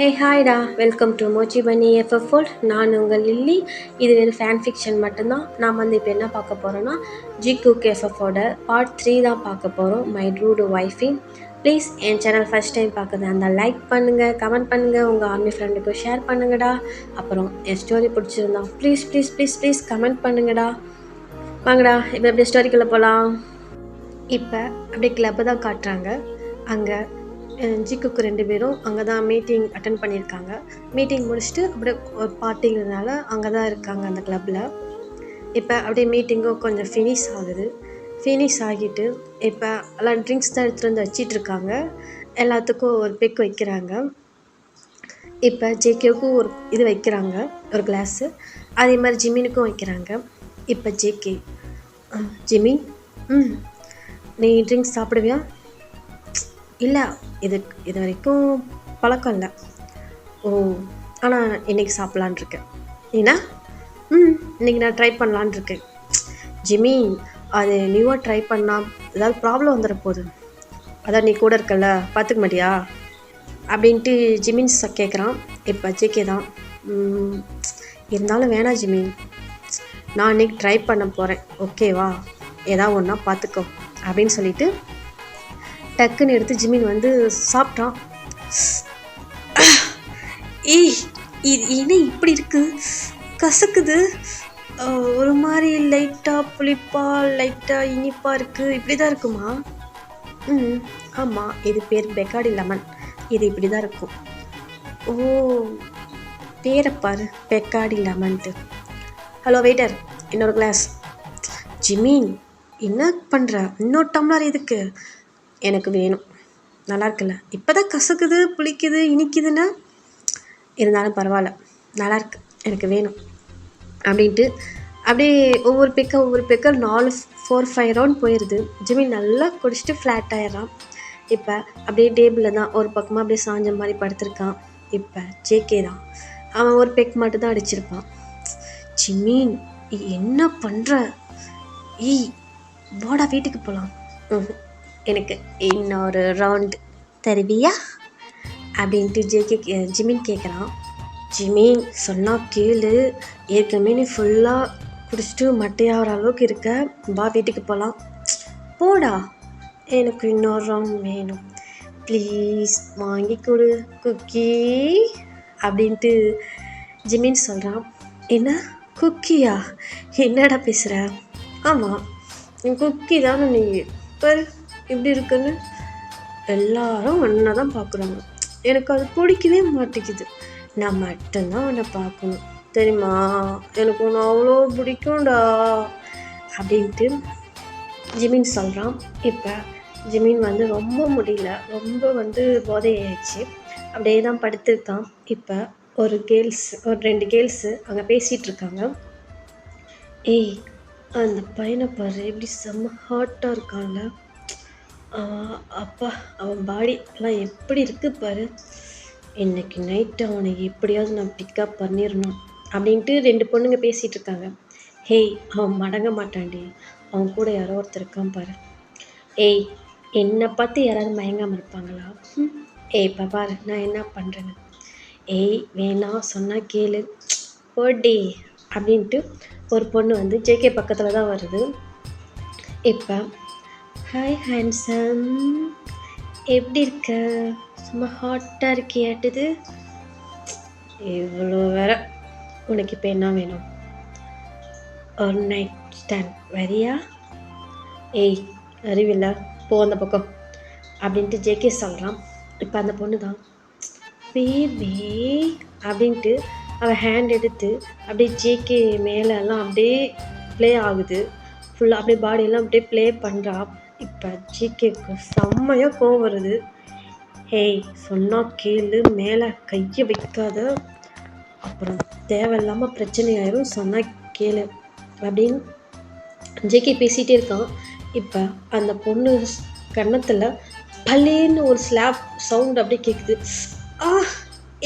Hey ஹாய்டா, welcome to மோச்சி பனி FF. நான் உங்கள் லில்லி. இது ஒரு ஃபேன் ஃபிக்ஷன் மட்டும்தான். நாம் இப்போ என்ன பார்க்க போகிறோன்னா, ஜிகுக் எஃப்எஃபோட பார்ட் 3 தான் பார்க்க போகிறோம், மை ரூடு வைஃபி. ப்ளீஸ் என் சேனல் ஃபஸ்ட் டைம் பார்க்குறது அந்த லைக் பண்ணுங்கள், கமெண்ட் பண்ணுங்கள், உங்கள் ஆர்மி ஃப்ரெண்டுக்கு ஷேர் பண்ணுங்கடா. அப்புறம் என் ஸ்டோரி பிடிச்சிருந்தா please please please please comment பண்ணுங்கடா. வாங்கடா, இப்போ எப்படி ஸ்டோரிக்குள்ளே போகலாம். இப்போ அப்படியே கிளப்பை தான் காட்டுறாங்க. அங்கே ஜிக்குக்கு 2 பேரும் அங்கே தான் மீட்டிங் அட்டன் பண்ணியிருக்காங்க. மீட்டிங் முடிச்சுட்டு அப்படியே ஒரு பார்ட்டிங்கிறதுனால அங்கே தான் இருக்காங்க அந்த கிளப்பில். இப்போ அப்படியே மீட்டிங்கும் கொஞ்சம் ஃபினிஷ் ஆகுது. ஃபினிஷ் ஆகிட்டு இப்போ எல்லாம் ட்ரிங்க்ஸ் தான் எடுத்துகிட்டு வந்து வச்சிட்ருக்காங்க. எல்லாத்துக்கும் ஒரு பெக் வைக்கிறாங்க. இப்போ ஜேகேவுக்கும் ஒரு இது வைக்கிறாங்க, ஒரு கிளாஸு. அதே மாதிரி ஜிமினுக்கும் வைக்கிறாங்க. இப்போ ஜேகே, ஜிமி, நீ ட்ரிங்க்ஸ் சாப்பிடுவியா? இல்லை, இது வரைக்கும் பழக்கம் இல்லை. ஓ, ஆனால் இன்றைக்கி சாப்பிட்லான் இருக்கேன். ஏன்னா இன்றைக்கி நான் ட்ரை பண்ணலான் இருக்கேன். ஜிமி, அது நியூவாக ட்ரை பண்ணால் ஏதாவது ப்ராப்ளம் வந்துட போகுது. அதான் நீ கூட இருக்கல, பார்த்துக்க மாட்டியா அப்படின்ட்டு ஜிமின் கேட்குறான். இப்போ ஜேகே தான், இருந்தாலும் வேணாம் ஜிமி, நான் இன்றைக்கி ட்ரை பண்ண போகிறேன், ஓகேவா? ஏதாவது ஒன்றா பார்த்துக்கோ அப்படின்னு சொல்லிட்டு டக்குன்னு எடுத்து ஜிமின் வந்து சாப்பிட்டான். இது என்ன இப்படி இருக்குது, கசக்குது, ஒரு மாதிரி லைட்டாக புளிப்பாக லைட்டாக இனிப்பாக இருக்குது, இப்படி தான் இருக்குமா? ஆமாம், இது பேர் பெக்காடி லெமன், இது இப்படி தான் இருக்கும். ஓ, பேரை பாரு, பெக்காடி லெமன்ட்டு. ஹலோ வெயிட்டர், இன்னொரு கிளாஸ். ஜிமின், என்ன பண்ணுற? இன்னொரு டம்ளர் எதுக்கு? எனக்கு வேணும். நல்லா இருக்குல்ல? இப்போ தான் கசக்குது, புளிக்குது, இனிக்குதுன்னா இருந்தாலும் பரவாயில்ல, நல்லாயிருக்கு, எனக்கு வேணும் அப்படின்ட்டு அப்படியே ஒவ்வொரு பெக்கர் 4-5 ரவுண்ட் போயிடுது. ஜிமி நல்லா குடிச்சிட்டு ஃப்ளாட் ஆயிடுறான். இப்போ அப்படியே டேபிளில் தான் ஒரு பக்கமாக அப்படியே சாஞ்ச மாதிரி படுத்திருக்கான். இப்போ ஜேகே தான், அவன் ஒரு பெக் மட்டும் தான் அடிச்சிருப்பான். ஜிமின், என்ன பண்ணுற? வாடா வீட்டுக்கு போகலாம். எனக்கு இன்னொரு ரவுண்டு தருவியா அப்படின்ட்டு ஜிமின் கேட்குறான். ஜிமின், சொன்னால் கேளு, ஏற்கனவே நீ ஃபுல்லாக குடிச்சிட்டு மட்டையாகிற அளவுக்கு இருக்க, வா வீட்டுக்கு போகலாம். போடா, எனக்கு இன்னொரு ரவுண்ட் வேணும், ப்ளீஸ் வாங்கி கொடு குக்கி அப்படின்ட்டு ஜிமின் சொல்கிறான். என்ன குக்கியா? என்னடா பேசுகிற? ஆமாம், குக்கி தானே நீ, பாரு இப்படி இருக்குன்னு எல்லாரும் ஒன்றா தான் பார்க்குறாங்க. எனக்கு அது பிடிக்கவே மாட்டேங்குது. நான் மட்டும்தான் உன்னை பார்க்கணும், தெரியுமா? எனக்கு ஒன்று அவ்வளோ பிடிக்கும்டா அப்படின்ட்டு ஜிமின் சொல்கிறான். இப்போ ஜிமின் வந்து ரொம்ப முடியல, ரொம்ப வந்து போதையாயிடுச்சு, அப்படியே தான் படுத்துருக்கான். இப்போ ஒரு 2 கேர்ள்ஸு அங்கே பேசிகிட்டு இருக்காங்க. ஏய், அந்த பையனை பாரு, எப்படி செம்ம ஹாட்டாக இருக்கான்ல, அப்பா அவன் பாடி எல்லாம் எப்படி இருக்குது பாரு, இன்றைக்கி நைட்டு அவனை எப்படியாவது நான் பிக்கப் பண்ணிடணும் அப்படின்ட்டு 2 பொண்ணுங்க பேசிகிட்டு இருக்காங்க. ஹேய், அவன் மடங்க மாட்டான்டி, அவன் கூட யாரோ ஒருத்தர் இருக்கான் பாரு. ஏய், என்னை பார்த்து யாராவது மயங்காமல் இருப்பாங்களா? ஏய், இப்போ பாரு நான் என்ன பண்ணுறேன்னு. ஏய், வேணாம், சொன்னால் கேளு, போடி அப்படின்ட்டு ஒரு பொண்ணு வந்து ஜேகே பக்கத்தில் தான் வருது. இப்போ ஹாய் ஹேண்ட்ஸம், எப்படி இருக்க? சும்மா ஹாட்டாக இருக்கியாட்டுது. இவ்வளோ வேற, உனக்கு இப்போ என்ன வேணும்? ஒரு நைட் ஸ்டாண்ட் வரியா? ஏய், அறிவில்லை, போ அந்த பக்கம் அப்படின்ட்டு ஜேகே சொல்கிறான். இப்போ அந்த பொண்ணு தான், பேபி அப்படின்ட்டு அவள் ஹேண்ட் எடுத்து அப்படியே ஜேகே மேலெல்லாம் அப்படியே ப்ளே ஆகுது. ஃபுல்லாக அப்படியே பாடியெல்லாம் அப்படியே ப்ளே பண்ணுறா. இப்போ ஜேகேக்கு செம்மையாக கோவம் வருது. ஹேய், சொன்னால் கேளு, மேலே கையை வைக்காத, அப்புறம் தேவையில்லாமல் பிரச்சனை ஆயிரும், சொன்னால் கேளு அப்படின்னு ஜேகே பேசிகிட்டே இருக்கான். இப்போ அந்த பொண்ணு கன்னத்தில் பல்லேன்னு ஒரு ஸ்லாப் சவுண்ட் அப்படியே கேட்குது.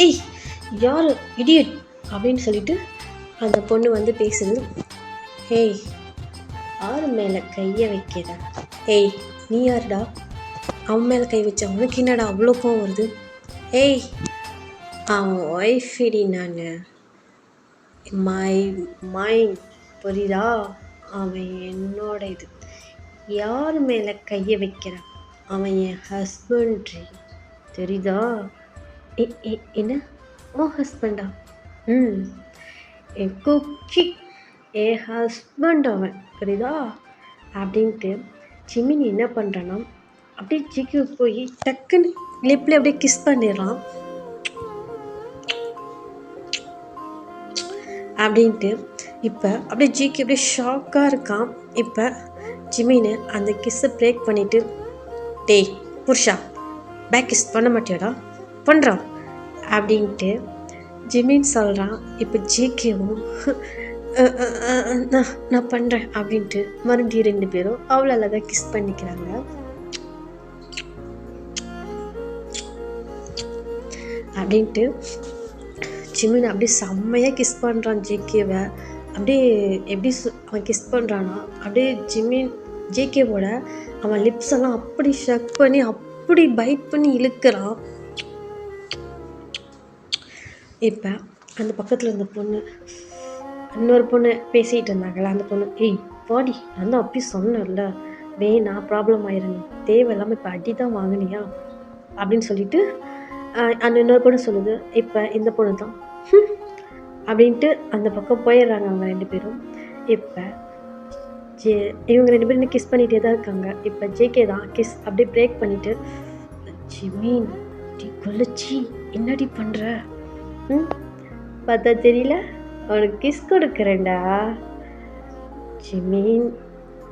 ஏய், யார் இடியட் அப்படின்னு சொல்லிட்டு அந்த பொண்ணு வந்து பேசுது. ஹேய், யார் மேலே கையை வைக்கிற? ஏய், நீ யாருடா? அவன் மேலே கை வச்ச உனக்கு என்னடா அவ்வளோ கோவம் வருது? ஏய், அவன் ஒய்ஃபிடி நான், மை மைண்ட், புரியுதா? அவன் என்னோட இது. யார் மேலே கையை வைக்கிறான்? அவன் என் ஹஸ்பண்ட்ரி, தெரியுதா? என்ன? ஓ ஹஸ்பண்டா? ம், என் குக்கி, என் ஹஸ்பண்ட் அவன், புரியுதா? அப்படின்ட்டு ஜிமின் என்ன பண்ணுறான்னா, அப்படியே ஜிக்கு போய் டக்குன்னு லிப்பில் அப்படியே கிஸ் பண்ணிடுறான். அப்படின்ட்டு இப்போ அப்படியே ஜிக்கு அப்படியே ஷாக்காக இருக்கான். இப்போ ஜிமின்னு அந்த கிஸ்ஸை பிரேக் பண்ணிவிட்டு, டேய் புருஷா, பேக் கிஸ் பண்ண மாட்டியாடா? பண்ணுறான் அப்படின்ட்டு ஜிமின் சொல்கிறான். இப்போ ஜிகேவும் நான் பண்ணுறேன் அப்படின்ட்டு மறுபடியும் 2 பேரும் அவ்வளோ அழகாக கிஸ் பண்ணிக்கிறாங்க. அப்படின்ட்டு ஜிமின் அப்படியே செம்மையாக கிஸ் பண்ணுறான் ஜேகேவை. அப்படியே எப்படி அவன் கிஸ் பண்ணுறான்னா, அப்படியே ஜேகேவோட அவன் லிப்ஸ் எல்லாம் அப்படி ஷக் பண்ணி அப்படி பைட் பண்ணி இழுக்கிறான். இப்போ அந்த பக்கத்தில் இருந்த பொண்ணு, இன்னொரு பொண்ணு பேசிகிட்டு இருந்தாங்களா, அந்த பொண்ணு, ஏய் பாடி, நான் தான் அப்படி சொன்னேன்ல, வேணா ப்ராப்ளம் ஆயிரும், தேவையில்லாமல் இப்போ அடி தான் வாங்கினியா அப்படின்னு சொல்லிட்டு அந்த இன்னொரு பொண்ணு சொல்லுது. இப்போ இந்த பொண்ணு தான் அப்படின்ட்டு அந்த பக்கம் போயிடுறாங்க அவங்க 2 பேரும். இப்போ இவங்க 2 பேரும் கிஸ் பண்ணிகிட்டே தான் இருக்காங்க. இப்போ ஜேகே தான் கிஸ் அப்படியே பிரேக் பண்ணிவிட்டு, ஜிமின் டி கொல்லச்சி, என்னடி பண்ணுற? பார்த்தா தெரியல, அவனுக்கு கிஸ் கொடுக்குறேன்டா. ஜிமின்,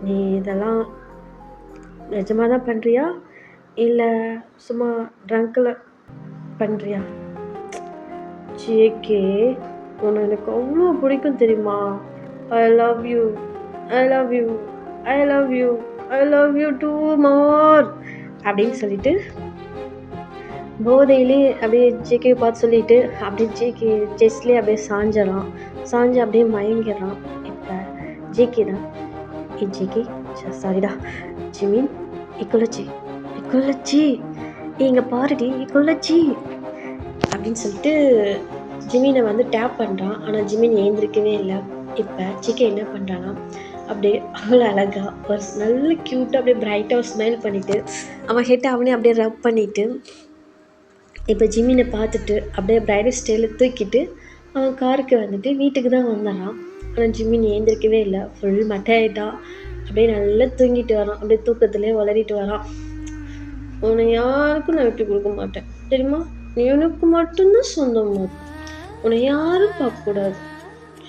நீ இதெல்லாம் நிஜமாக தான் பண்ணுறியா இல்லை சும்மா ட்ரங்கில் பண்ணுறியா? ஜேகே, உன்னை எனக்கு அவ்வளோ பிடிக்கும் தெரியுமா? I love you, I love you, I love you, I love you too more அப்படின்னு சொல்லிட்டு போதையிலே அப்படியே ஜேகே பார்த்து சொல்லிட்டு அப்படியே ஜேகே செஸ்ட்லேயே அப்படியே சாஞ்சு அப்படியே மயங்கிடுறான். இப்போ ஜேகே தான், ஜேகே சாரிடா ஜிமின், இக்கொல்லச்சி இங்கே பாருடி, இக்கொல்லச்சி அப்படின்னு சொல்லிட்டு ஜிமினை வந்து டேப் பண்ணுறான். ஆனால் ஜிமின் ஏந்திரிக்கவே இல்லை. இப்போ ஜேகே என்ன பண்ணுறான்னா, அப்படியே அவ்வளோ அழகாக ஒரு நல்ல க்யூட்டாக அப்படியே பிரைட்டாக ஸ்மைல் பண்ணிவிட்டு அவன் ஹெட்டை அவனே அப்படியே ரப் பண்ணிவிட்டு இப்போ ஜிமினை பார்த்துட்டு அப்படியே பிரைடல் ஸ்டைலில் தூக்கிட்டு அவன் காருக்கு வந்துட்டு வீட்டுக்கு தான் வந்துடுறான். ஆனால் ஜிமின் ஏந்திரிக்கவே இல்லை, ஃபுல் மட்டையாயிட்டா, அப்படியே நல்லா தூங்கிட்டு வரான். அப்படியே தூக்கத்துலேயே வளரிட்டு வரான். உன்னை யாருக்கும் நான் விட்டு கொடுக்க மாட்டேன் தெரியுமா? நீ எனக்கு மட்டும்தான் சொந்தம், உன்னை யாரும் பார்க்கக்கூடாது.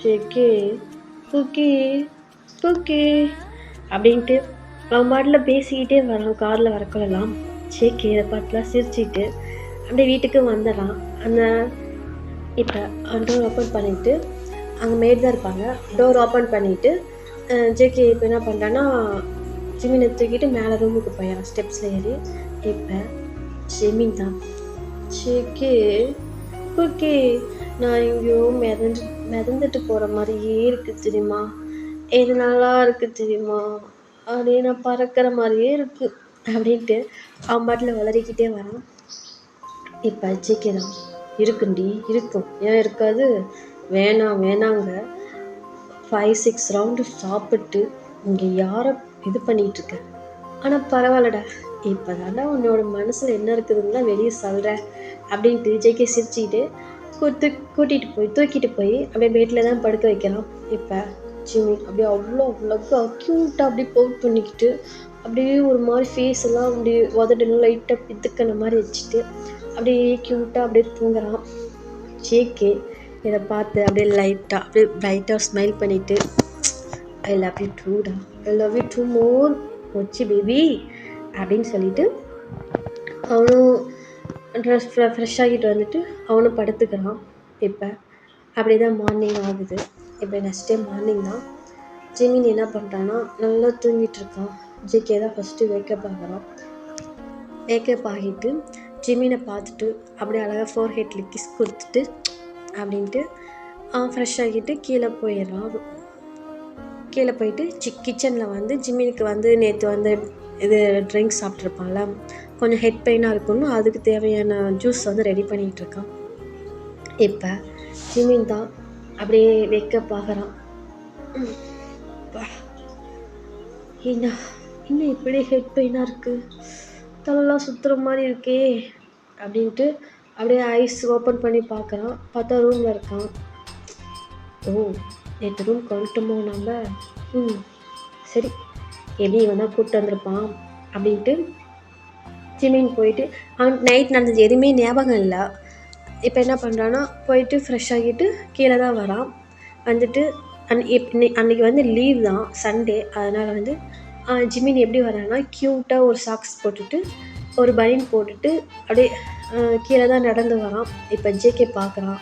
ஜேகே குக்கி குக்கி அப்படின்ட்டு அவன் பாட்டில் பேசிக்கிட்டே வரான். காரில் வரக்குள்ளலாம் ஜேகே இதை பார்த்துலாம் சிரிச்சிட்டு அப்படியே வீட்டுக்கு வந்துடுறான். அந்த இப்போ டோர் ஓப்பன் பண்ணிவிட்டு அங்கே மேட் தான் இருப்பாங்க. டோர் ஓப்பன் பண்ணிவிட்டு ஜேகே இப்போ என்ன பண்ணுறான்னா, ஜிமினை தூக்கிட்டு மேலே ரூமுக்கு போயிடறான் ஸ்டெப்ஸில் ஏறி. இப்போ ஜிமின் தான், ஜேகே குக்கி, நான் எங்கேயோ மிதந்துட்டு போகிற மாதிரியே இருக்குது தெரியுமா? இது நல்லா இருக்குது தெரியுமா? அப்படியே நான் பறக்கிற மாதிரியே இருக்குது அப்படின்ட்டு அவன் பாட்டில் வளரிக்கிட்டே வரான். இப்போ ஜேகே தான், இருக்குண்டி இருக்கும், ஏன் இருக்காது, வேணாங்க 5-6 ரவுண்டு சாப்பிட்டு இங்கே யாரை இது பண்ணிகிட்ருக்க, ஆனால் பரவாயில்லடா, இப்போ தாண்டா உன்னோட மனசில் என்ன இருக்குதுன்னா வெளியே சொல்கிறேன் அப்படின்ட்டு ஜேகே சிரிச்சுக்கிட்டு தூக்கிட்டு போய் அப்படியே பெட்டில் தான் படுக்க வைக்கிறான். இப்போ ஜிமின் அப்படியே அவ்வளோ க்யூட்டாக அப்படியே பவுட் பண்ணிக்கிட்டு அப்படியே ஒரு மாதிரி ஃபேஸ் எல்லாம் அப்படியே உதடெல்லாம் லைட்டாக பித்துக்கின மாதிரி வச்சுட்டு அப்படியே க்யூட்டாக அப்படியே தூங்குறான். ஜேகே இதை பார்த்து அப்படியே லைட்டாக அப்படியே பிரைட்டாக ஸ்மைல் பண்ணிவிட்டு, ஐ லவ் யூ டூடா, I love you too more Mochi baby அப்படின்னு சொல்லிட்டு அவனும் ட்ரெஸ் ஃப்ரெஷ் ஆகிட்டு வந்துட்டு அவனும் படுத்துக்கிறான். இப்போ அப்படியே தான் மார்னிங் ஆகுது. இப்போ நெக்ஸ்ட் டே மார்னிங் தான் ஜிமின் என்ன பண்ணுறான்னா, நல்லா தூங்கிட்டு இருக்கான். ஜேகே தான் ஃபஸ்ட்டு வேக்கப் ஆகிறான். வேக்கப் ஆகிட்டு ஜிமினை பார்த்துட்டு அப்படியே அழகாக ஃபோர்ஹெட்டில் கிஸ் கொடுத்துட்டு அப்படின்ட்டு ஃப்ரெஷ் ஆகிட்டு கீழே போயிடுறான். கீழே போயிட்டு கிச்சனில் வந்து ஜிமினுக்கு வந்து நேற்று வந்து இது ட்ரிங்க்ஸ் சாப்பிட்ருப்பான்ல, கொஞ்சம் ஹெட் பெயினாக இருக்குன்னு அதுக்கு தேவையான ஜூஸ் வந்து ரெடி பண்ணிகிட்ருக்கான். இப்போ ஜிமின் தான் அப்படியே வைக்க பார்க்குறான். என்ன இன்னும் இப்படியே ஹெட் பெயினாக இருக்குது, தலைலாம் சுற்றுற மாதிரி இருக்கே அப்படின்ட்டு அப்படியே ஐஸ் ஓப்பன் பண்ணி பார்க்குறான். பார்த்தா ரூமில் இருக்கான். ஓ, நேற்று ரூம் வந்துட்டோமோ நம்ம. சரி, எப்படி இவன் தான் கூப்பிட்டு வந்திருப்பான் அப்படின்ட்டு ஜிமின் போயிட்டு அவன் நைட் நடந்தது எதுவுமே ஞாபகம் இல்லை. இப்போ என்ன பண்ணுறான்னா போயிட்டு ஃப்ரெஷ் ஆகிட்டு கீழே தான் வரான். வந்துட்டு அன்றைக்கி வந்து லீவ் தான், சண்டே. அதனால் வந்து ஜிமின் எப்படி வரான்னா க்யூட்டாக ஒரு சாக்ஸ் போட்டுட்டு ஒரு பனியன் போட்டுட்டு அப்படியே கீழே தான் நடந்து வரான். இப்போ ஜேகே பார்க்குறான்.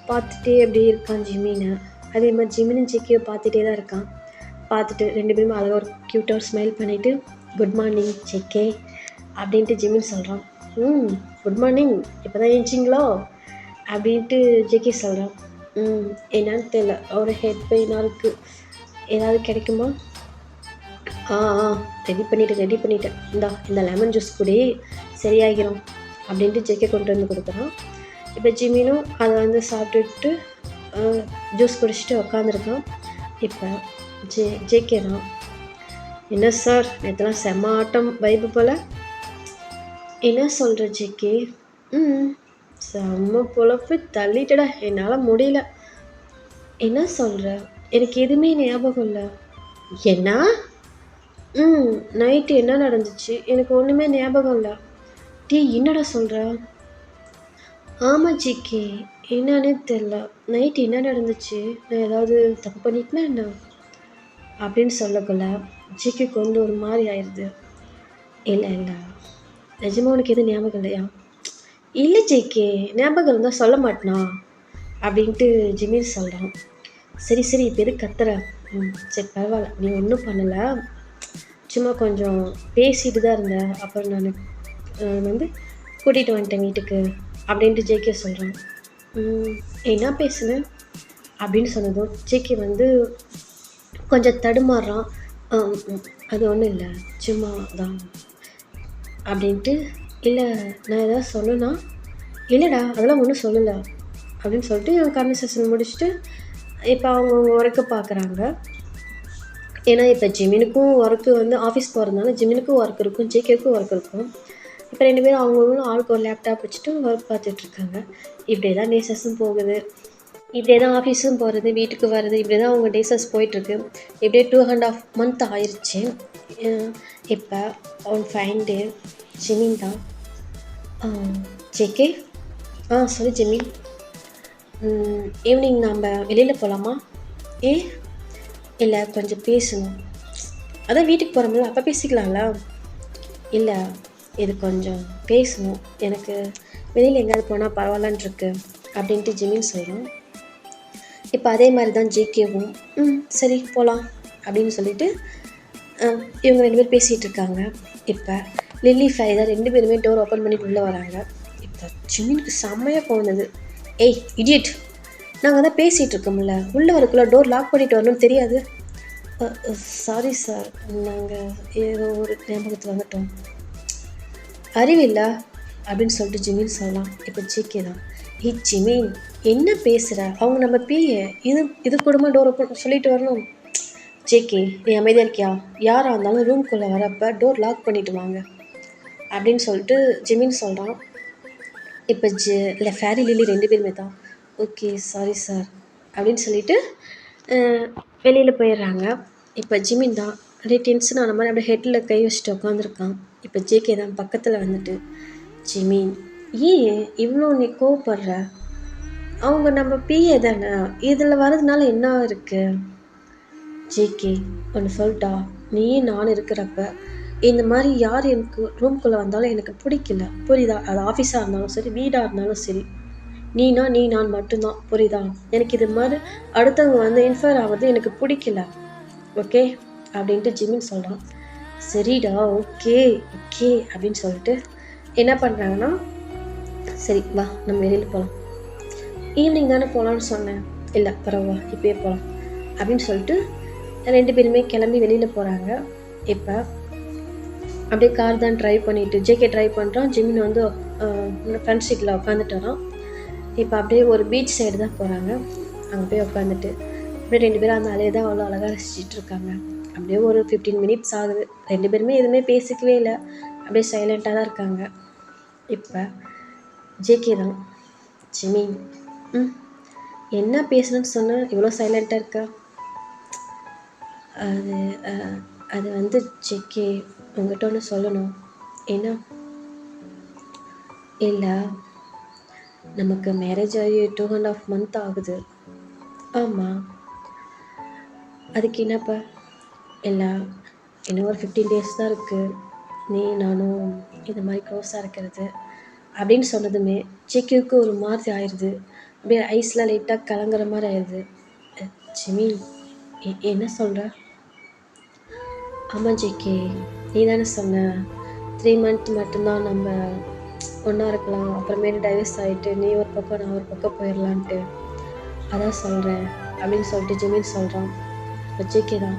பார்த்துட்டே அப்படியே இருக்கான் ஜிமினை. அதே மாதிரி ஜிமினும் ஜேகேவை பார்த்துட்டே தான் இருக்கான். பார்த்துட்டு 2 பேருமே அழகாக ஒரு க்யூட்டாக ஒரு ஸ்மைல் பண்ணிவிட்டு குட் மார்னிங் ஜேகே அப்படின்ட்டு ஜிமின் சொல்கிறான். குட் மார்னிங், இப்போ தான் ஏஞ்சிங்களோ அப்படின்ட்டு ஜேகே சொல்கிறான். என்னன்னு தெரியல, ஒரு ஹெட் பெயினாக இருக்குது, ஏதாவது கிடைக்குமா? ரெடி பண்ணிட்டேன் இந்த லெமன் ஜூஸ் கூட சரியாகிடும் அப்படின்ட்டு ஜேகே கொண்டு வந்து கொடுக்குறான். இப்போ ஜிமினும் அதை வந்து சாப்பிட்டுட்டு ஜூஸ் குடிச்சிட்டு உக்காந்துருக்கான். இப்போ ஜேகே தான், என்ன சார் நேற்றுலாம் செம்ம ஆட்டம் வைப்பு போல். என்ன சொல்கிற ஜேகே? செம்ம பொழப்பு தள்ளிட்டடா, என்னால் முடியல. என்ன சொல்கிற? எனக்கு எதுவுமே ஞாபகம் இல்லை. என்ன? நைட்டு என்ன நடந்துச்சு எனக்கு ஒன்றுமே ஞாபகம் இல்லை. என்னடா சொல்கிற? ஆமாம் ஜிகே, என்னன்னு தெரில, நைட்டு என்ன நடந்துச்சு, நான் ஏதாவது தப்பு பண்ணிட்டேன்னா என்ன அப்படின்னு சொல்லக்குள்ள ஜிகேக்கு வந்து ஒரு மாதிரி ஆயிடுது. இல்லை நிஜமாக உனக்கு எதுவும் ஞாபகம் இல்லையா? இல்லை ஜிகே, ஞாபகம் இருந்தால் சொல்ல மாட்டேனா அப்படின்ட்டு ஜிமின் சொல்கிறான். சரி இப்போ எது கத்துற? சரி பரவாயில்ல, நீ ஒன்றும் பண்ணலை, சும்மா கொஞ்சம் பேசிட்டு தான் இருந்தேன், அப்புறம் நான் வந்து கூட்டிகிட்டு வந்துட்டேன் வீட்டுக்கு அப்படின்ட்டு ஜேகே சொல்கிறான். என்ன பேசுனேன் அப்படின்னு சொன்னதும் ஜேகே வந்து கொஞ்சம் தடுமாறுறான். அது ஒன்றும் இல்லை, சும்மா தான் அப்படின்ட்டு. இல்லை நான் எதாவது சொல்லனா? இல்லைடா அதெல்லாம் ஒன்றும் சொல்லலை அப்படின்னு சொல்லிட்டு கான்வர்சேஷன் முடிச்சுட்டு இப்போ அவங்க ஒர்க்கு பார்க்குறாங்க. ஏன்னா இப்போ ஜிமினுக்கும் ஒர்க்கு வந்து ஆஃபீஸ் போகிறதுனால ஜிமினுக்கும் ஒர்க் இருக்கும், ஜேகேவுக்கும் ஒர்க் இருக்கும். இப்போ 2 பேரும் அவங்களும் ஆளுக்கு ஒரு லேப்டாப் வச்சுட்டு ஒர்க் பார்த்துட்ருக்காங்க. இப்படியே தான் டேஸஸும் போகுது, இப்படியே தான் ஆஃபீஸும் போகிறது, வீட்டுக்கு வர்றது, இப்படி தான் அவங்க டேஸஸ் போயிட்டுருக்கு. இப்படியே 2.5 month ஆயிடுச்சு. இப்போ அவன் ஃபைன் டே ஜிமின் தான். ஜேகே, சொல்லு ஜிமின், ஈவினிங் நாம் வெளியில் போகலாமா? இல்லை கொஞ்சம் பேசணும். அதான் வீட்டுக்கு போகிறோம்ல, அப்போ பேசிக்கலாம்ல. இல்லை இது கொஞ்சம் பேசணும், எனக்கு வெளியில் எங்கேயாவது போனால் பரவாயில்லன்ட்ருக்கு அப்படின்ட்டு ஜிமின் சொல்கிறோம். இப்போ அதே மாதிரி தான் ஜேகேவும் சரி போகலாம் அப்படின்னு சொல்லிட்டு இவங்க 2 பேர் பேசிகிட்டு இருக்காங்க. இப்போ லில்லி ஃபைதா 2 பேருமே டோர் ஓப்பன் பண்ணிட்டு உள்ளே வராங்க. இப்போ ஜிமினுக்கு செம்மையாக போனது. இடியட், நாங்கள் தான் பேசிகிட்டு இருக்கோம்ல, உள்ளே வரக்குள்ள டோர் லாக் பண்ணிட்டு வரணும்னு தெரியாது. சாரி சார், நாங்கள் ஏதோ ஒரு ஞாபகத்தில் வந்துட்டோம். அறிவில்லை அப்படின்னு சொல்லிட்டு ஜிமின் சொல்லலாம். இப்போ ஜேகே தான், ஜிமின் என்ன பேசுகிற, அவங்க நம்ம பிஏ, இது குடும்பம் டோர் ஓப்பன் சொல்லிட்டு வரணும். ஜேகே நீ அமைதியாக இருக்கியா? யாராக இருந்தாலும் ரூம்குள்ளே வரப்போ டோர் லாக் பண்ணிவிட்டு வாங்க அப்படின்னு சொல்லிட்டு ஜிமின் சொல்கிறான். இப்போ இல்லை ஃபேரி லில்லி 2 பேருமே தான் ஓகே சாரி சார் அப்படின்னு சொல்லிட்டு வெளியில் போயிடுறாங்க. இப்போ ஜிமின் தான் அப்படியே டென்ஷன் ஆன மாதிரி அப்படியே ஹெட்டில் கை வச்சுட்டு உட்காந்துருக்கான். இப்போ ஜேகே தான் பக்கத்தில் வந்துட்டு, ஜிமின் ஏன் இவ்வளோ நீ கோவப்படுற, அவங்க நம்ம பிஏ தானே, இதில் வர்றதுனால என்ன இருக்குது? ஜேகே ஒன்று சொல்லிட்டா, நீயும் நானும் இருக்கிறப்ப இந்த மாதிரி யார் எனக்கு ரூம்குள்ளே வந்தாலும் எனக்கு பிடிக்கல, புரியுதா? அது ஆஃபீஸாக இருந்தாலும் சரி, வீடாக இருந்தாலும் சரி, நீ நான் மட்டும்தான், புரியுதா? எனக்கு இது மாதிரி அடுத்தவங்க வந்து இன்ஃபயர் ஆகிறது எனக்கு பிடிக்கல, ஓகே அப்படின்ட்டு ஜிமின் சொல்கிறான். சரிடா ஓகே அப்படின்னு சொல்லிட்டு என்ன பண்ணுறாங்கன்னா, சரி வா நம்ம வெளியில் போகலாம், ஈவினிங் தானே போகலான்னு சொன்னேன். இல்லை பரவா இப்போயே போகலாம் அப்படின்னு சொல்லிட்டு 2 பேருமே கிளம்பி வெளியில் போகிறாங்க. இப்போ அப்படியே கார் தான் ட்ரைவ் பண்ணிவிட்டு ஜேகே ட்ரைவ் பண்ணுறான், ஜிமின் வந்து ஃப்ரண்ட் சீட்டில் உட்காந்துட்டு வரான். இப்போ அப்படியே ஒரு பீச் சைடு தான் போகிறாங்க. அங்கே போய் உட்காந்துட்டு அப்படியே 2 பேரும் அந்த அலையை தான் அவ்வளோ அழகாக ரசிச்சிட்டு இருக்காங்க. அப்படியே ஒரு 15 மினிட்ஸ் ஆகுது. 2 பேருமே எதுவுமே பேசிக்கவே இல்லை. அப்படியே சைலண்ட்டாக தான் இருக்காங்க. இப்போ ஜேகே தான், ஜிமி, என்ன பேசணுன்னு சொன்ன, இவ்வளோ சைலண்ட்டாக இருக்கா? அது அது வந்து ஜேகே, உங்கள்கிட்ட ஒன்று சொல்லணும். என்ன? இல்லை, நமக்கு மேரேஜ் ஆகி 2.5 month ஆகுது. ஆமாம். அதுக்கு என்னப்பா? இல்லை, இன்னும் ஒரு 15 days தான் இருக்குது நீ நானும் இது மாதிரி க்ளோஸாக இருக்கிறது அப்படின்னு சொன்னதுமே ஜேகேவுக்கு ஒரு மாதிரி ஆயிடுது. அப்படியே ஐஸ்லாம் லைட்டாக கலங்குற மாதிரி ஆயிடுது. ஜிமி, என்ன சொல்கிற? ஆமாம் ஜேகே, நீ தானே சொன்ன 3 month மட்டும்தான் நம்ம ஒன்றா இருக்கலாம், அப்புறமேட்டு டைவர்ஸ் ஆகிட்டு நீ ஒரு பக்கம் நான் ஒரு பக்கம் போயிடலான்ட்டு. அதான் சொல்கிறேன் அப்படின்னு சொல்லிட்டு ஜிமின் சொல்கிறான். இப்போ ஜேகே தான்,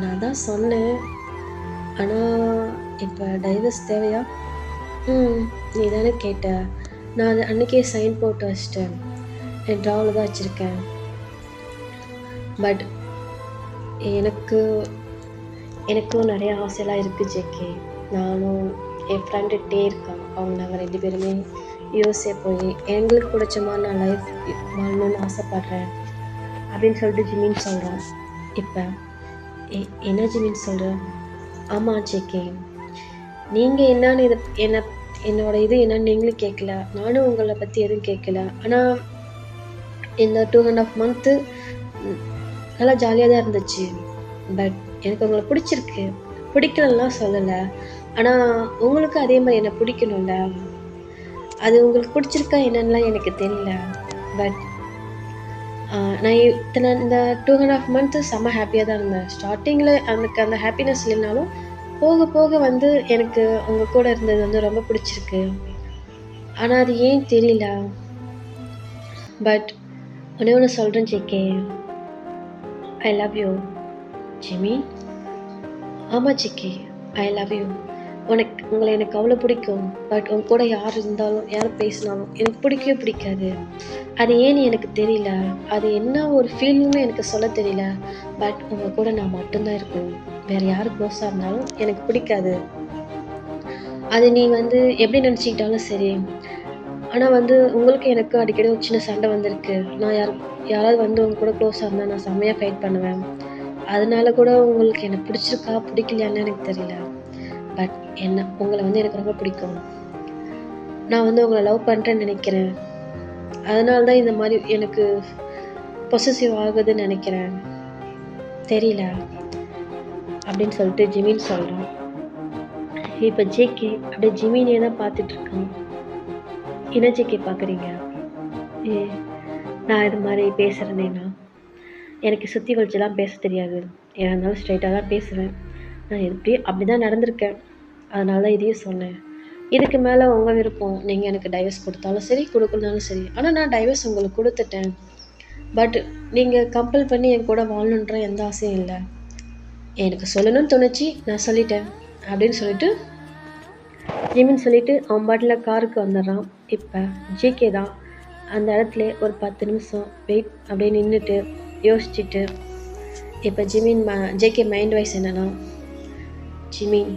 நான் தான் சொன்னேன், ஆனால் இப்போ டைவர்ஸ் தேவையா? நீ தானே கேட்ட, நான் அது அன்றைக்கே சைன் போட்டு வச்சிட்டேன், என் ட்ராவில் தான் வச்சுருக்கேன். பட் எனக்கும் நிறைய ஆசையெல்லாம் இருக்குது ஜேகே. நானும் என் ஃப்ரெண்டுகிட்டே இருக்கான், அவங்க நாங்கள் 2 பேருமே யூஎஸ்ஏ போய் எங்களுக்கு பிடிச்ச மாதிரி நான் லைஃப் வாழணும்னு ஆசைப்பட்றேன் அப்படின்னு சொல்லிட்டு ஜிமின் சொல்கிறான். இப்போ என்ன ஜிமின் சொல்கிற? ஆமாம் ஜேகே, நீங்கள் என்னன்னு என்னோட இது என்னன்னு நீங்களும் கேட்கல, நானும் உங்களை பற்றி எதுவும் கேட்கல. ஆனால் இந்த 2.5 month நல்லா ஜாலியாக தான் இருந்துச்சு. பட் எனக்கு உங்களை பிடிச்சிருக்கு, பிடிக்கலலாம் சொல்லலை. ஆனால் உங்களுக்கு அதே மாதிரி என்னை பிடிக்கணும்ல, அது உங்களுக்கு பிடிச்சிருக்கா என்னன்னுலாம் எனக்கு தெரியல. பட் நான் இந்த 2.5 month செம்ம ஹாப்பியாக தான் இருந்தேன். ஸ்டார்டிங்கில் எனக்கு அந்த ஹாப்பினஸ் இல்லைனாலும் போக போக வந்து எனக்கு உங்கள் கூட இருந்தது வந்து ரொம்ப பிடிச்சிருக்கு. ஆனால் அது ஏன் தெரியல. பட் ஒன்று சொல்கிறேன் JK, I love you. Jimmy, ஆமாம் ஜேகே, ஐ லவ் யூ. உங்களை எனக்கு அவ்வளோ பிடிக்கும். பட் உங்க கூட யார் இருந்தாலும் யார் பேசினாலும் எனக்கு பிடிக்கவே பிடிக்காது. அது ஏன்னு எனக்கு தெரியல, அது என்ன ஒரு ஃபீலிங்னு எனக்கு சொல்ல தெரியல. பட் உங்கள் கூட நான் மட்டும்தான் இருக்கணும், வேறு யார் க்ளோஸாக இருந்தாலும் எனக்கு பிடிக்காது. அது நீ வந்து எப்படி நினச்சிக்கிட்டாலும் சரி. ஆனால் வந்து உங்களுக்கு எனக்கு அடிக்கடி ஒரு சின்ன சண்டை வந்திருக்கு. நான் யாராவது வந்து உங்க கூட க்ளோஸாக இருந்தால் நான் செம்மையாக ஃபைட் பண்ணுவேன். அதனால கூட உங்களுக்கு என்னை பிடிச்சிருக்கா பிடிக்கலையான்னு எனக்கு தெரியல. பட் உங்களை வந்து எனக்கு ரொம்ப பிடிக்கும். நான் வந்து உங்களை லவ் பண்ணுறேன்னு நினைக்கிறேன். அதனால தான் இந்த மாதிரி எனக்கு பொசசிவ் ஆகுதுன்னு நினைக்கிறேன், தெரியல அப்படின்னு சொல்லிட்டு ஜிமின் சொல்கிறான். இப்போ ஜேகே அப்படியே ஜிமினே தான் பார்த்துட்ருக்கான். என்ன ஜேகே பார்க்குறீங்க? நான் இது மாதிரி பேசுகிறேன்னா எனக்கு சுற்றி வலிச்செல்லாம் பேச தெரியாது. ஏன்னா இருந்தாலும் ஸ்ட்ரைட்டாக தான் பேசுவேன். நான் அப்படி தான் நடந்திருக்கேன். அதனால தான் இதையும் சொன்னேன். இதுக்கு மேலே உங்கள் விருப்பம், நீங்கள் எனக்கு டைவர்ஸ் கொடுத்தாலும் சரி கொடுக்கலனாலும் சரி. ஆனால் நான் டைவர்ஸ் உங்களுக்கு கொடுத்துட்டேன். பட் நீங்கள் கம்பல் பண்ணி என் கூட வாழணுன்ற எந்த ஆசையும் இல்லை. எனக்கு சொல்லணும்னு தோணுச்சு, நான் சொல்லிட்டேன் அப்படின்னு சொல்லிட்டு ஜிமின் சொல்லிவிட்டு அவன் பாட்டில் காருக்கு வந்துடுறான். இப்போ ஜேகே தான் அந்த இடத்துல ஒரு 10 நிமிஷம் வெயிட் அப்படியே நின்றுட்டு யோசிச்சுட்டு, இப்போ ஜேகே மைண்ட் வைஸ் என்னன்னா, ஜிமின்,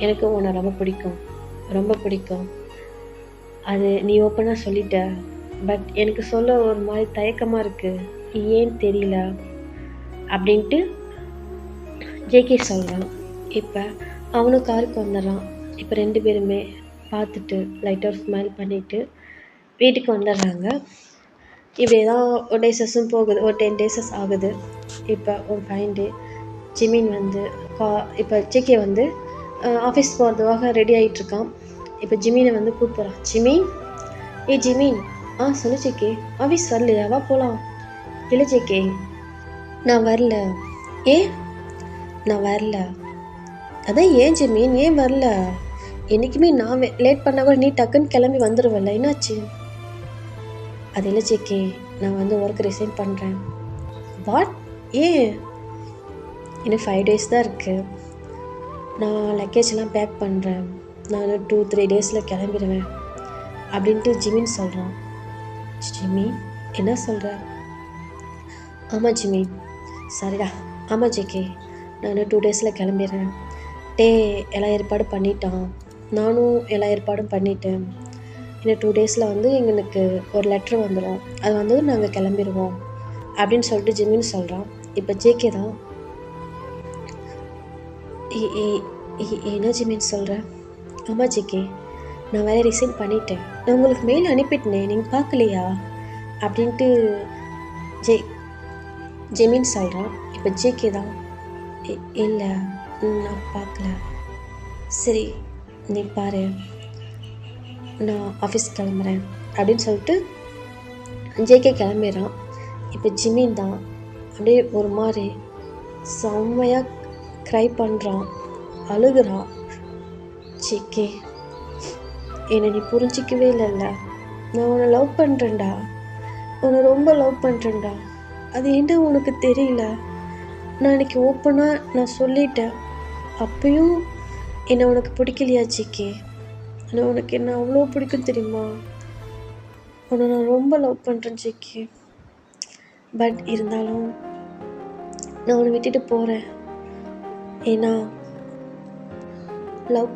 எனக்கு உன்னை ரொம்ப பிடிக்கும், ரொம்ப பிடிக்கும். அது நீ ஓப்பனாக சொல்லிட்ட. பட் எனக்கு சொல்ல ஒரு மாதிரி தயக்கமாக இருக்குது, ஏன்னு தெரியல அப்படின்ட்டு ஜேகே சொல்கிறான். இப்போ அவனும் காருக்கு வந்துடுறான். இப்போ 2 பேருமே பார்த்துட்டு லைட்டாக ஸ்மைல் பண்ணிவிட்டு வீட்டுக்கு வந்துடுறாங்க. இப்படி தான் ஒரு டேஸஸும் போகுது. ஒரு 10 days ஆகுது. இப்போ ஒரு 5 day ஜிமின் வந்து இப்போ ஜேகே வந்து ஆஃபீஸ் போகிறதுக்காக ரெடி ஆகிட்டுருக்கான். இப்போ ஜிமினை வந்து கூப்பிட்றான். ஜிமின், ஜிமின், சொல்லு ஜேகே, ஆஃபீஸ் வரலையா, வா போகலாம். இல்லை ஜேகே, நான் வரல. நான் வரல. அதான் ஏன் ஜிமின், ஏன் வரல? என்றைக்குமே நான் லேட் பண்ணால் கூட நீ டக்குன்னு கிளம்பி வந்துடுவல்ல, என்னாச்சு? அது இல்லை ஜேகே, நான் வந்து ஒர்க் ரிசைன் பண்ணுறேன். வாட்? ஏன்? இன்னும் 5 days தான் இருக்குது. நான் லக்கேஜெல்லாம் பேக் பண்ணுறேன். நான் 2-3 days கிளம்பிடுவேன் அப்படின்ட்டு ஜிமின் சொல்கிறான். ஜிம்மி, என்ன சொல்கிற? ஆமாம் ஜிம்மி, சரிடா. ஆமாம் ஜேகே, நான் 2 டேஸில் கிளம்பிடுறேன். டே எல்லா ஏற்பாடும் பண்ணிட்டான், நானும் எல்லா ஏற்பாடும் பண்ணிட்டேன். இன்னும் 2 டேஸில் வந்து எங்களுக்கு ஒரு லெட்ரு வந்துடும், அது வந்ததும் நாங்கள் கிளம்பிடுவோம் அப்படின்னு சொல்லிட்டு ஜிம்மின்னு சொல்கிறான். இப்போ ஜேகே தான், என்ன ஜிம்மின்னு சொல்கிறேன்? ஆமாம் ஜேகே, நான் வேறு ரிசைன் பண்ணிட்டேன். நான் உங்களுக்கு மெயில் அனுப்பிட்டேனே, நீங்கள் பார்க்கலையா அப்படின்ட்டு ஜெமின் சொல்கிறான். இப்போ ஜேகே தான், இல்லை நான் பார்க்கல. சரி நீ பாரு, நான் ஆஃபீஸ் கிளம்புறேன் அப்படின்னு சொல்லிட்டு ஜேகே கிளம்பிடுறான். இப்போ ஜிமின் தான் அப்படியே ஒரு மாதிரி செம்மையாக க்ரை பண்ணுறான், அழுகுறான். ஜேகே, என்னை நீ புரிஞ்சிக்கவே இல்லைல்ல, நான் உன்னை லவ் பண்ணுறேன்டா, உன்னை ரொம்ப லவ் பண்ணுறேன்டா, அது என்ன உனக்கு தெரியல. நான் இன்றைக்கி ஓப்பனாக நான் சொல்லிட்டேன், அப்பயும் என்னை உனக்கு பிடிக்கலையா ஜிகே? ஆனால் உனக்கு என்ன அவ்வளோ பிடிக்கும் தெரியுமா? உன்னை நான் ரொம்ப லவ் பண்ணுறேன் ஜிகே. பட் இருந்தாலும் நான் உன்னை விட்டுட்டு போகிறேன். ஏன்னா லவ்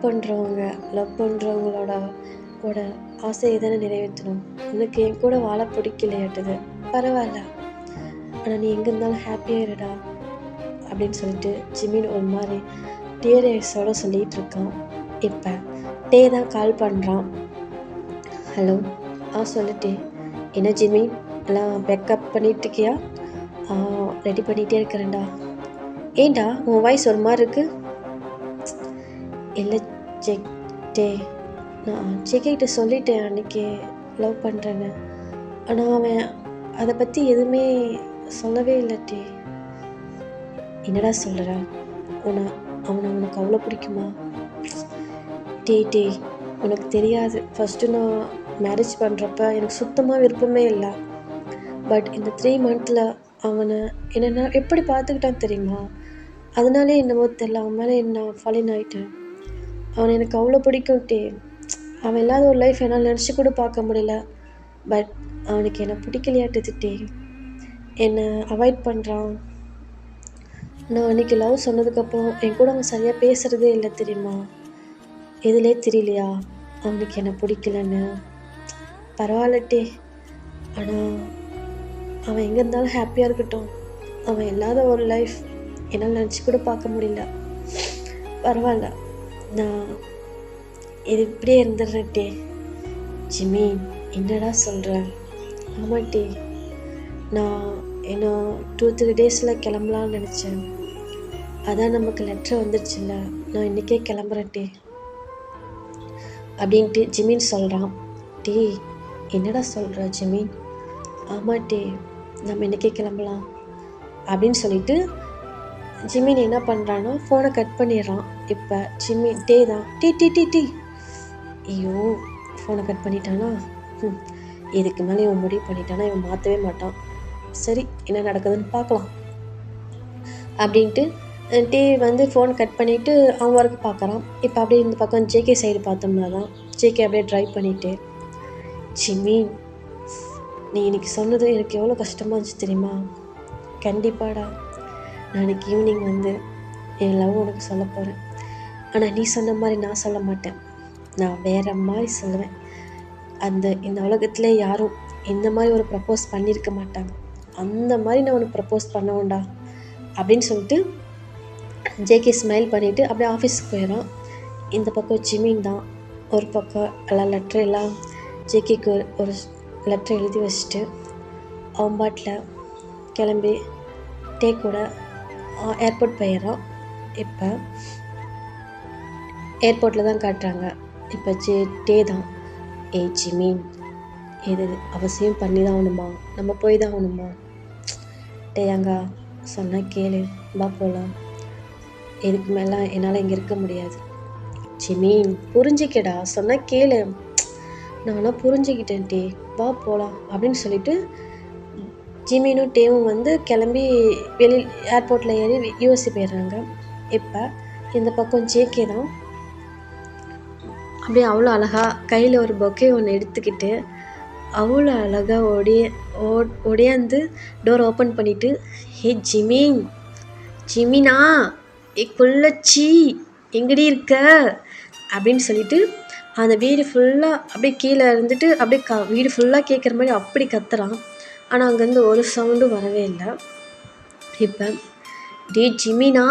பண்ணுறவங்களோட ஆசையை தானே நிறைவேற்றணும். உனக்கு என் கூட வாழ பிடிக்கலையாட்டுது, பரவாயில்ல, ஆனால் நீ எங்கே இருந்தாலும் ஹாப்பியாக இருடா அப்படின்னு சொல்லிட்டு ஜிமின் ஒரு மாதிரி டியரேஸோடு சொல்லிகிட்டு இருக்கான். இப்போ டே தான் கால் பண்ணுறான். ஹலோ, சொல்லிட்டே. என்ன ஜிமி, எல்லாம் பேக்கப் பண்ணிட்டுருக்கியா? ரெடி பண்ணிகிட்டே இருக்கிறேன்டா. ஏண்டா உன் வாய்ஸ் ஒரு மாதிரி இருக்கு? இல்லை டே, நான் ஜேகேகிட்ட சொல்லிட்டேன் அன்றைக்கி லவ் பண்ணுறேன்னு, ஆனால் அவன் அதை பற்றி எதுவுமே சொல்லவே இல்லை டே. என்னடா சொல்கிற? அவனை உனக்கு அவ்வளோ பிடிக்குமா? டே உனக்கு தெரியாது, ஃபஸ்ட்டு நான் மேரேஜ் பண்ணுறப்ப எனக்கு சுத்தமாக விருப்பமே இல்லை. பட் இந்த 3 மந்த்தில் அவனை என்னென்ன எப்படி பார்த்துக்கிட்டான் தெரியுமா? அதனாலே என்னமோ தெரியல, அவன் மேலே நான் ஃபாலின் ஆகிட்டேன். அவனை எனக்கு அவ்வளோ பிடிக்கும் டே. அவன் இல்லாத ஒரு லைஃப் என்னால் நினச்சி கூட பார்க்க முடியல. பட் அவனுக்கு என்னை பிடிக்கலையாட்டுது டே, என்னை அவாய்ட் பண்ணுறான். நான் அன்றைக்கி லவ் சொன்னதுக்கப்புறம் என் கூட அவன் சரியாக பேசுகிறதே இல்லை தெரியுமா? எதுலே தெரியலையா அவனுக்கு என்னை பிடிக்கலன்னு? பரவாயில்லட்டே, ஆனால் அவன் எங்கே இருந்தாலும் ஹாப்பியாக இருக்கட்டும். அவன் இல்லாத ஒரு லைஃப் என்னால் நினச்சி கூட பார்க்க முடியல. பரவாயில்ல, நான் இது இப்படியே இருந்துடுறேன்டே. ஜிமி, என்னடா சொல்கிறேன்? ஆமாட்டே, நான் இன்னும் 2-3 டேஸில் கிளம்பலான்னு நினச்சேன். அதான் நமக்கு லெட்ரு வந்துடுச்சுல்ல, நான் இன்றைக்கே கிளம்புறேன்டே அப்படின்ட்டு ஜிமின் சொல்கிறான். டே, என்னடா சொல்கிற ஜிமின்? ஆமாட்டே, நம்ம இன்றைக்கே கிளம்பலாம் அப்படின்னு சொல்லிட்டு ஜிமின் என்ன பண்ணுறான்னா ஃபோனை கட் பண்ணிடுறான். இப்போ ஜிமின் டே தான் டி ஐயோ, ஃபோனை கட் பண்ணிட்டானா? இதுக்கு மேலே இவன் முடிவு பண்ணிட்டானா இவன் மாற்றவே மாட்டான். சரி, என்ன நடக்குதுன்னு பார்க்கலாம் அப்படின்ட்டு டே வந்து ஃபோன் கட் பண்ணிவிட்டு அவன் ஒர்க்கு பார்க்குறான். இப்போ அப்படியே இந்த பக்கம் ஜேகே சைடு பார்த்தோம்னா தான் ஜேகே அப்படியே ட்ரைவ் பண்ணிவிட்டு, ஜிமி, நீ இன்றைக்கி சொன்னது எனக்கு எவ்வளோ கஷ்டமாக இருந்துச்சு தெரியுமா? கண்டிப்பாடா, நான் இன்றைக்கி ஈவினிங் வந்து என் லவ் உனக்கு சொல்ல போகிறேன். ஆனால் நீ சொன்ன மாதிரி நான் சொல்ல மாட்டேன், நான் வேறு மாதிரி சொல்லுவேன். இந்த உலகத்தில் யாரும் இந்த மாதிரி ஒரு ப்ரப்போஸ் பண்ணியிருக்க மாட்டாங்க, அந்த மாதிரி நான் உனக்கு ப்ரப்போஸ் பண்ணுவேன்டா அப்படின்னு சொல்லிட்டு ஜேகே ஸ்மைல் பண்ணிவிட்டு அப்படியே ஆஃபீஸுக்கு போயிடறான். இந்த பக்கம் ஜிமின் தான் ஒரு பக்கம் எல்லாம் லெட்ரு எல்லாம் ஜேகேக்கு ஒரு லெட்ரு எழுதி வச்சுட்டு அவன் பாட்டில் கிளம்பி டே கூட ஏர்போர்ட் போயிடறான். இப்போ ஏர்போர்ட்டில் தான் காட்டுறாங்க. இப்போ டே தான், ஜிமின், இது அவசியம் பண்ணி தான் ஆகணுமா? நம்ம போய் தான் ஆகணுமா? டேயாங்க, சொன்னால் கேளு, வா போகலாம். இதுக்கு மேலே என்னால் இங்கே இருக்க முடியாது. ஜிமின், புரிஞ்சிக்கடா, சொன்னால் கேளு. நானும் புரிஞ்சுக்கிட்டேன் டே, வா போகலாம் அப்படின்னு சொல்லிட்டு ஜிமினும் டேவும் வந்து கிளம்பி ஏர்போர்ட்டில் ஏறி யூஎஸ்ஏ போயிடுறாங்க. இப்போ இந்த பக்கம் ஜேகே தான் அப்படியே அவ்வளோ அழகாக கையில் ஒரு பொக்கே ஒன்று எடுத்துக்கிட்டு அவ்வளோ அழகாக ஒடியாந்து டோர் ஓப்பன் பண்ணிவிட்டு, ஹே ஜிமின், ஜிமினா, ஏ குள்ளச்சி, எங்கடி இருக்க அப்படின்னு சொல்லிட்டு அந்த வீடு ஃபுல்லாக அப்படியே கீழே இருந்துட்டு அப்படியே வீடு ஃபுல்லாக கேட்குற மாதிரி அப்படி கத்துறான். ஆனால் அங்கேருந்து ஒரு சவுண்டும் வரவே இல்லை. இப்போ டே ஜிமினா,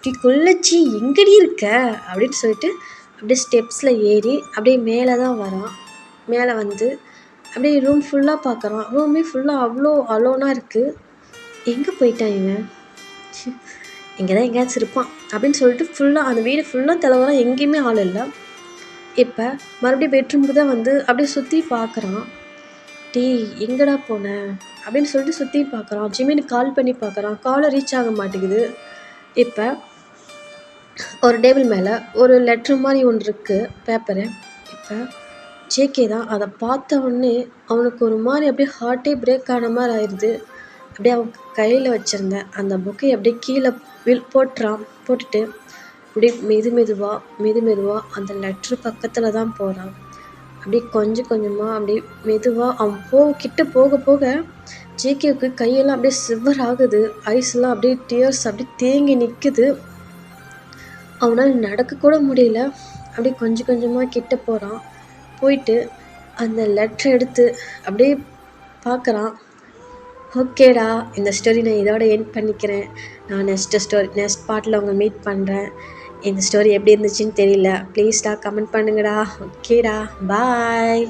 டீ குள்ளச்சி, எங்கடி இருக்க அப்படின்னு சொல்லிட்டு அப்படியே ஸ்டெப்ஸில் ஏறி அப்படியே மேலே தான் வரான். மேலே வந்து அப்படியே ரூம் ஃபுல்லாக பார்க்குறான். ரூமே ஃபுல்லாக அவ்வளோ அலோனாக இருக்குது. எங்கே போயிட்டான் இவன், இங்கே தான் எங்கேயாச்சும் இருப்பான் அப்படின்னு சொல்லிட்டு ஃபுல்லாக அந்த வீடு ஃபுல்லாக தலைவரான். எங்கேயுமே ஆள் இல்லை. இப்போ மறுபடியும் பெட்ரூமுக்கு தான் வந்து அப்படியே சுற்றி பார்க்குறான். டீ எங்கடா போனேன் அப்படின்னு சொல்லிட்டு சுற்றி பார்க்குறான். ஜிமினுக்கு கால் பண்ணி பார்க்குறான். காலை ரீச் ஆக மாட்டேங்குது. இப்போ ஒரு டேபிள் மேலே ஒரு லெட்ரு மாதிரி ஒன்று இருக்குது, பேப்பரு. இப்போ ஜேகே தான். அதை பார்த்த உடனே அவனுக்கு ஒரு மாதிரி அப்படியே ஹார்ட்டே பிரேக் ஆன மாதிரி ஆயிடுது. அப்படியே அவன் கையில் வச்சுருந்த அந்த புக்கை அப்படியே கீழே போட்டுட்டு அப்படியே மெதுவாக அந்த லெட்ரு பக்கத்தில் தான் போகிறான். அப்படியே கொஞ்சம் கொஞ்சமாக அப்படியே மெதுவாக அவன் கிட்ட போக போக ஜேகேவுக்கு கையெல்லாம் அப்படியே சிவர் ஆகுது. ஐஸ்லாம் அப்படியே டியர்ஸ் அப்படியே தேங்கி நிற்குது. அவனால் நடக்கக்கூட முடியல. அப்படியே கொஞ்சம் கொஞ்சமாக கிட்ட போகிறான். போயிட்டு அந்த லெட்ரு எடுத்து அப்படியே பார்க்குறான். ஓகேடா, இந்த ஸ்டோரி நான் இதோட எண்ட் பண்ணிக்கிறேன். நான் நெக்ஸ்ட் பார்ட்டில் உங்களை மீட் பண்ணுறேன். இந்த ஸ்டோரி எப்படி இருந்துச்சுன்னு தெரியல, ப்ளீஸ்டா கமெண்ட் பண்ணுங்கடா. ஓகேடா, பாய்.